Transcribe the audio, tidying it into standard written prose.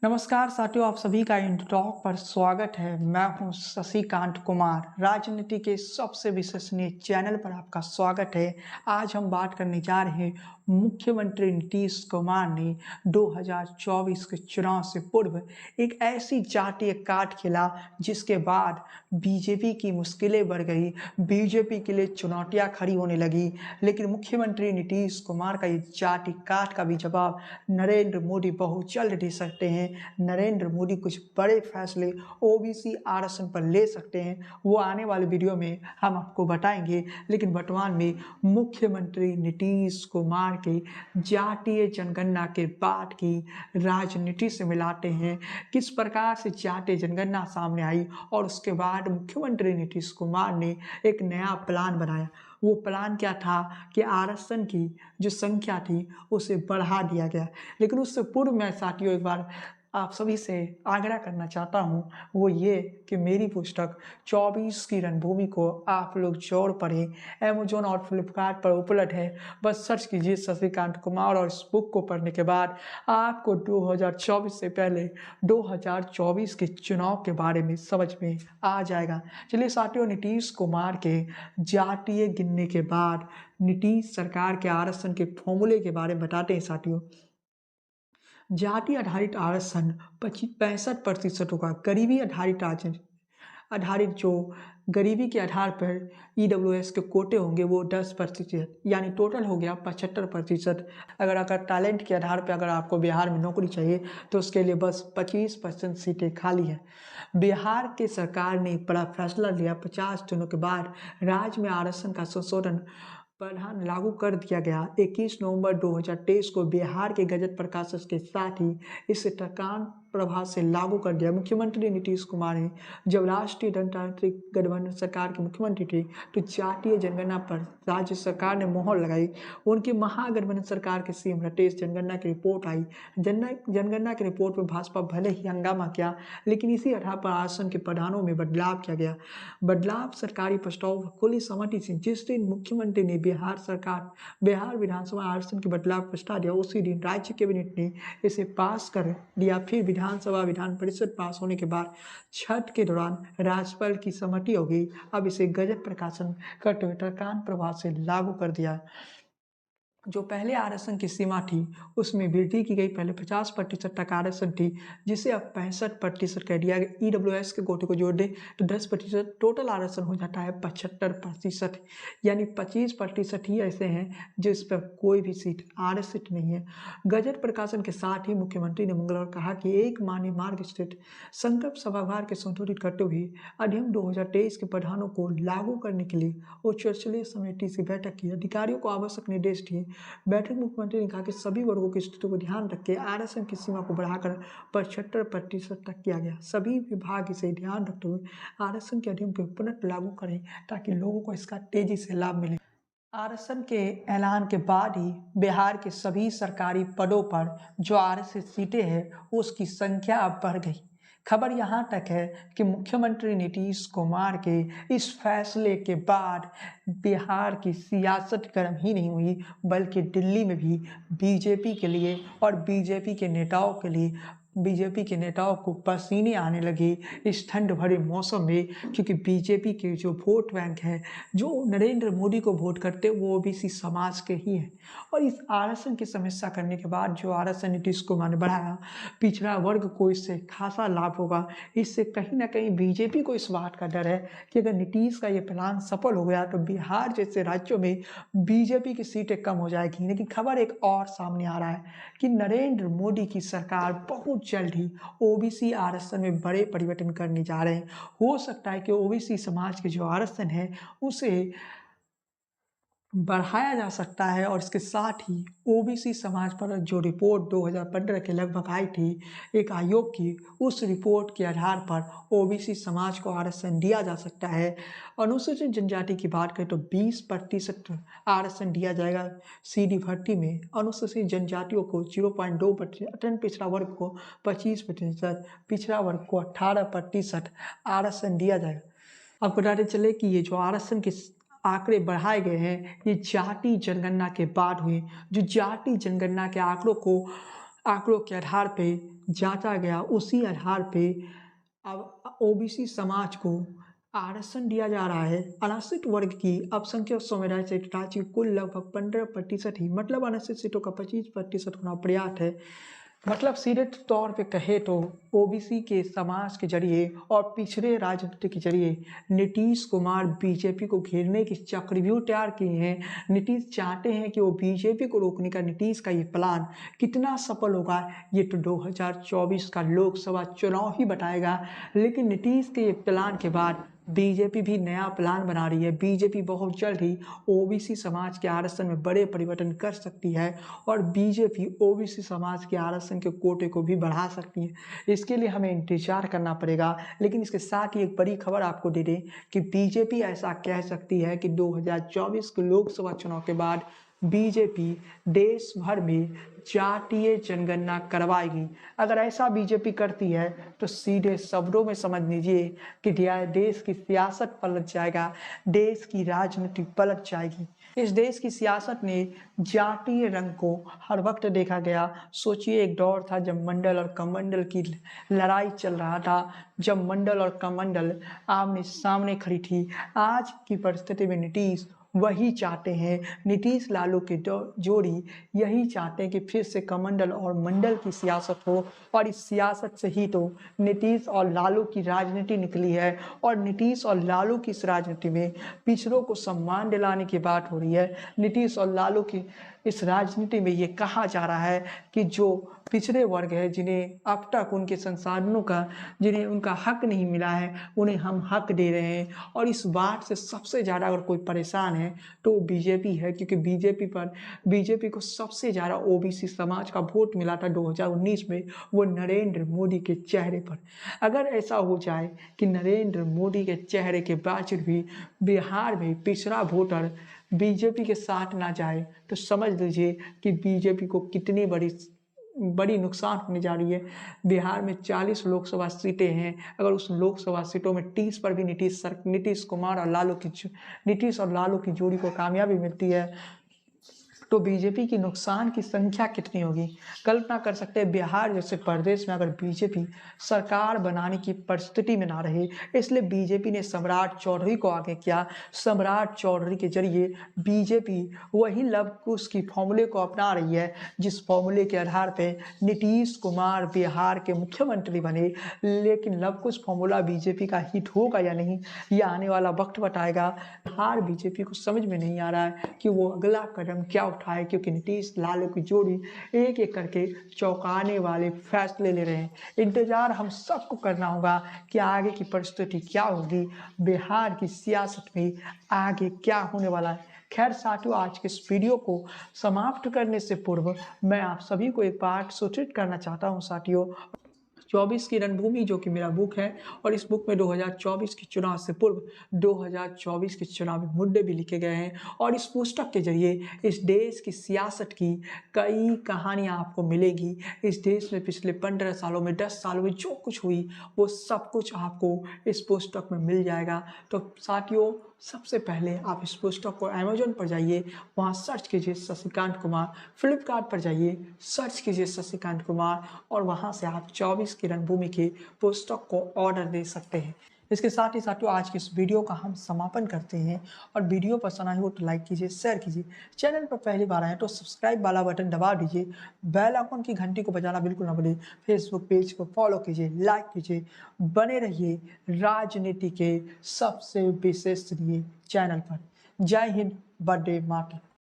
नमस्कार साथियों, आप सभी का इंड टॉक पर स्वागत है। मैं हूं शशिकांत कुमार। राजनीति के सबसे विश्वसनीय चैनल पर आपका स्वागत है। आज हम बात करने जा रहे हैं मुख्यमंत्री नीतीश कुमार ने 2024 के चुनाव से पूर्व एक ऐसी जातीय कार्ड खेला जिसके बाद बीजेपी की मुश्किलें बढ़ गई, बीजेपी के लिए चुनौतियां खड़ी होने लगी। लेकिन मुख्यमंत्री नीतीश कुमार का ये जाति कार्ड का भी जवाब नरेंद्र मोदी बहुत जल्द दे सकते हैं। नरेंद्र मोदी कुछ बड़े फैसले ओबीसी आरक्षण पर ले सकते हैं, वो आने वाले वीडियो में हम आपको बताएंगे। लेकिन वर्तमान में मुख्यमंत्री नीतीश कुमार के जातीय जनगणना के बाद की राजनीति से मिलाते हैं, किस प्रकार से जातीय जनगणना सामने आई और उसके बाद मुख्यमंत्री नीतीश कुमार ने एक नया प्लान बनाया। वो प्लान क्या था कि आरक्षण की जो संख्या थी उसे बढ़ा दिया गया। लेकिन उससे पूर्व मैं साथियों एक बार आप सभी से आग्रह करना चाहता हूँ, वो ये कि मेरी पुस्तक 24 की रणभूमि को आप लोग जरूर पढ़ें। अमेजोन और फ्लिपकार्ट पर उपलब्ध है। बस सर्च कीजिए शशिकांत कुमार और इस बुक को पढ़ने के बाद आपको 2024 से पहले 2024 के चुनाव के बारे में समझ में आ जाएगा। चलिए साथियों, नीतीश कुमार के जातीय गिनने के बाद नीतीश सरकार के आरक्षण के फॉर्मूले के बारे में बताते हैं साथियों। जाति आधारित आरक्षण 65% होगा। गरीबी आधारित आधारित जो गरीबी के आधार पर ईडब्ल्यूएस के कोटे होंगे वो 10%, यानी टोटल हो गया 75%। अगर टैलेंट के आधार पर अगर आपको बिहार में नौकरी चाहिए तो उसके लिए बस 25% सीटें खाली हैं। बिहार के सरकार ने बड़ा फैसला लिया। 50 दिनों के बाद राज्य में आरक्षण का संशोधन प्रावधान लागू कर दिया गया। 21 नवंबर 2023 को बिहार के गजट प्रकाशन के साथ ही इसे तत्काल प्रभाव से लागू कर दिया। मुख्यमंत्री नीतीश कुमार ने जब राष्ट्रीय जनतांत्रिक गठबंधन सरकार के मुख्यमंत्री थे तो जातीय जनगणना पर राज्य सरकार ने मोहर लगाई। उनकी महागठबंधन सरकार के सीएम राकेश जनगणना की रिपोर्ट आई। जनगणना की रिपोर्ट में भाजपा भले ही हंगामा किया, लेकिन इसी आधार पर आरक्षण के प्रावधानों में बदलाव किया गया। बदलाव सरकारी प्रस्ताव खुली सहमति से जिस दिन मुख्यमंत्री ने बिहार विधानसभा आरक्षण के बदलाव प्रस्ताव दिया, उसी दिन राज्य कैबिनेट ने इसे पास कर दिया। फिर विधान परिषद पास होने के बाद छठ के दौरान राज्यपाल की सहमति हो गई। अब इसे गजट प्रकाशन करते हुए तत्काल प्रभाव से लागू कर दिया। जो पहले आरक्षण की सीमा थी उसमें वृद्धि की गई। पहले 50% तक आरक्षण थी, जिसे अब 65% कर दिया गया। ईडब्ल्यूएस के कोटे को जोड़ दें तो 10%, टोटल आरक्षण हो जाता है 75%, यानी 25% ही ऐसे हैं जिस पर कोई भी सीट आरक्षित नहीं है। गजट प्रकाशन के साथ ही मुख्यमंत्री ने मंगलवार कहा कि एक मान्य मार्ग स्थित संकल्प सभागार के संशोधित करते हुए अधिनियम 2023 के प्रावधानों को लागू करने के लिए उच्च स्तरीय समिति की बैठक की। अधिकारियों को आवश्यक निर्देश दिए। बैठक में मुख्यमंत्री ने कहा कि सभी वर्गों की स्थिति को ध्यान रख के आरक्षण की सीमा को बढ़ाकर 75% तक किया गया। सभी विभाग इसे ध्यान रखते हुए आरक्षण के अधिनियम को पुनः लागू करें ताकि लोगों को इसका तेजी से लाभ मिले। आरक्षण के ऐलान के बाद ही बिहार के सभी सरकारी पदों पर जो आरक्षित सीटें हैं उसकी संख्या अब बढ़ गई। खबर यहाँ तक है कि मुख्यमंत्री नीतीश कुमार के इस फैसले के बाद बिहार की सियासत गर्म ही नहीं हुई, बल्कि दिल्ली में भी बीजेपी के लिए और बीजेपी के नेताओं को पसीने आने लगे इस ठंड भरे मौसम में, क्योंकि बीजेपी के जो वोट बैंक है, जो नरेंद्र मोदी को वोट करते वो ओबीसी समाज के ही हैं। और इस आरक्षण की समस्या करने के बाद जो आरक्षण नीतीश कुमार ने बढ़ाया, पिछड़ा वर्ग को इससे खासा लाभ होगा। इससे कहीं ना कहीं बीजेपी को इस बात का डर है कि अगर नीतीश का ये प्लान सफल हो गया तो बिहार जैसे राज्यों में बीजेपी की सीटें कम हो जाएगी। लेकिन खबर एक और सामने आ रहा है कि नरेंद्र मोदी की सरकार बहुत जल्द ही ओबीसी आरक्षण में बड़े परिवर्तन करने जा रहे हैं। हो सकता है कि ओबीसी समाज के जो आरक्षण है उसे बढ़ाया जा सकता है, और इसके साथ ही ओबीसी समाज पर जो रिपोर्ट 2015 के लगभग आई थी एक आयोग की, उस रिपोर्ट के आधार पर ओबीसी समाज को आरक्षण दिया जा सकता है। अनुसूचित जनजाति की बात करें तो 20% आरक्षण दिया जाएगा सीधी भर्ती में। अनुसूचित जनजातियों को 0.2%, अत्यंत पिछड़ा वर्ग को 25%, पिछड़ा वर्ग को 18% आरक्षण दिया जाएगा। आपको बताते चले कि ये जो आरक्षण के आंकड़े बढ़ाए गए हैं ये जाति जनगणना के बाद हुए। जो जाति जनगणना के आंकड़ों को आंकड़ों के आधार पे जांचा गया, उसी आधार पे अब ओबीसी समाज को आरक्षण दिया जा रहा है। अनुसूचित वर्ग की अल्पसंख्यक समुदाय से राज्य की कुल लगभग 15% ही, मतलब अनुसूचित सीटों का 25% होना पर्याप्त है। मतलब सीधे तौर पे कहे तो ओबीसी के समाज के जरिए और पिछड़े राजनीति के जरिए नीतीश कुमार बीजेपी को घेरने की चक्रव्यूह तैयार किए हैं। नीतीश चाहते हैं कि वो बीजेपी को रोकने का नीतीश का ये प्लान कितना सफल होगा ये तो 2024 का लोकसभा चुनाव ही बताएगा। लेकिन नीतीश के ये प्लान के बाद बीजेपी भी नया प्लान बना रही है। बीजेपी बहुत जल्द ही ओबीसी समाज के आरक्षण में बड़े परिवर्तन कर सकती है और बीजेपी ओबीसी समाज के आरक्षण के कोटे को भी बढ़ा सकती है। इसके लिए हमें इंतजार करना पड़ेगा। लेकिन इसके साथ ही एक बड़ी खबर आपको दे दें कि बीजेपी ऐसा कह सकती है कि 2024 के लोकसभा चुनाव के बाद बीजेपी देश भर में जातीय जनगणना करवाएगी। अगर ऐसा बीजेपी करती है तो सीधे शब्दों में समझ लीजिए कि देश की सियासत पलट जाएगा, देश की राजनीति पलट जाएगी। इस देश की सियासत ने जातीय रंग को हर वक्त देखा गया। सोचिए एक दौर था जब मंडल और कमंडल की लड़ाई चल रहा था, जब मंडल और कमंडल आमने सामने खड़ी थी। आज की परिस्थिति में नीतीश वही चाहते हैं। नीतीश लालू की जोड़ी यही चाहते हैं कि फिर से कमंडल और मंडल की सियासत हो और इस सियासत से ही तो नीतीश और लालू की राजनीति निकली है। और नीतीश और लालू की इस राजनीति में पिछड़ों को सम्मान दिलाने की बात हो रही है। नीतीश और लालू की इस राजनीति में ये कहा जा रहा है कि जो पिछड़े वर्ग है, जिन्हें अब तक उनके संसाधनों का, जिन्हें उनका हक नहीं मिला है, उन्हें हम हक दे रहे हैं। और इस बात से सबसे ज़्यादा अगर कोई परेशान है तो वो बीजेपी है, क्योंकि बीजेपी को सबसे ज़्यादा ओबीसी समाज का वोट मिला था 2019 में, वो नरेंद्र मोदी के चेहरे पर। अगर ऐसा हो जाए कि नरेंद्र मोदी के चेहरे के बावजूद भी बिहार में पिछड़ा वोटर बीजेपी के साथ ना जाए तो समझ लीजिए कि बीजेपी को कितनी बड़ी नुकसान होने जा रही है। बिहार में 40 लोकसभा सीटें हैं। अगर उस लोकसभा सीटों में 30 पर भी नीतीश और लालू की जोड़ी को कामयाबी मिलती है तो बीजेपी की नुकसान की संख्या कितनी होगी। कल्पना कर सकते हैं बिहार जैसे प्रदेश में अगर बीजेपी सरकार बनाने की परिस्थिति में ना रहे। इसलिए बीजेपी ने सम्राट चौधरी को आगे किया। सम्राट चौधरी के जरिए बीजेपी वही लव कुश की फॉर्मूले को अपना रही है, जिस फॉर्मूले के आधार पर नीतीश कुमार बिहार के मुख्यमंत्री बने। लेकिन लव कुश फॉर्मूला बीजेपी का हिट होगा या नहीं, यह आने वाला वक्त बताएगा। बिहार बीजेपी को समझ में नहीं आ रहा है कि वो अगला कदम क्या उठाए, क्योंकि नीतीश लालू की जोड़ी एक एक करके चौंकाने वाले फैसले ले रहे हैं। इंतजार हम सबको करना होगा कि आगे की परिस्थिति क्या होगी, बिहार की सियासत में आगे क्या होने वाला है। खैर साथियों, आज के इस वीडियो को समाप्त करने से पूर्व मैं आप सभी को एक बात सूचित करना चाहता हूं साथियों। 24 की रणभूमि जो कि मेरा बुक है, और इस बुक में 2024 के चुनाव से पूर्व 2024 के चुनावी मुद्दे भी लिखे गए हैं। और इस पुस्तक के जरिए इस देश की सियासत की कई कहानियां आपको मिलेगी। इस देश में पिछले 15 सालों में 10 सालों में जो कुछ हुई वो सब कुछ आपको इस पुस्तक में मिल जाएगा। तो साथियों, सबसे पहले आप इस पुस्तक को अमेजोन पर जाइए, वहाँ सर्च कीजिए शशिकांत कुमार। फ्लिपकार्ट पर जाइए, सर्च कीजिए शशिकांत कुमार, और वहाँ से आप 24 की रणभूमि की पुस्तक को ऑर्डर दे सकते हैं। इसके साथ ही साथियों, आज की इस वीडियो का हम समापन करते हैं। और वीडियो पसंद आई हो तो लाइक कीजिए, शेयर कीजिए। चैनल पर पहली बार आए तो सब्सक्राइब वाला बटन दबा दीजिए, बेल आइकन की घंटी को बजाना बिल्कुल ना भूलिए। फेसबुक पेज को फॉलो कीजिए, लाइक कीजिए। बने रहिए राजनीति के सबसे विशेषणीय चैनल पर। जय हिंद, वंदे मातरम।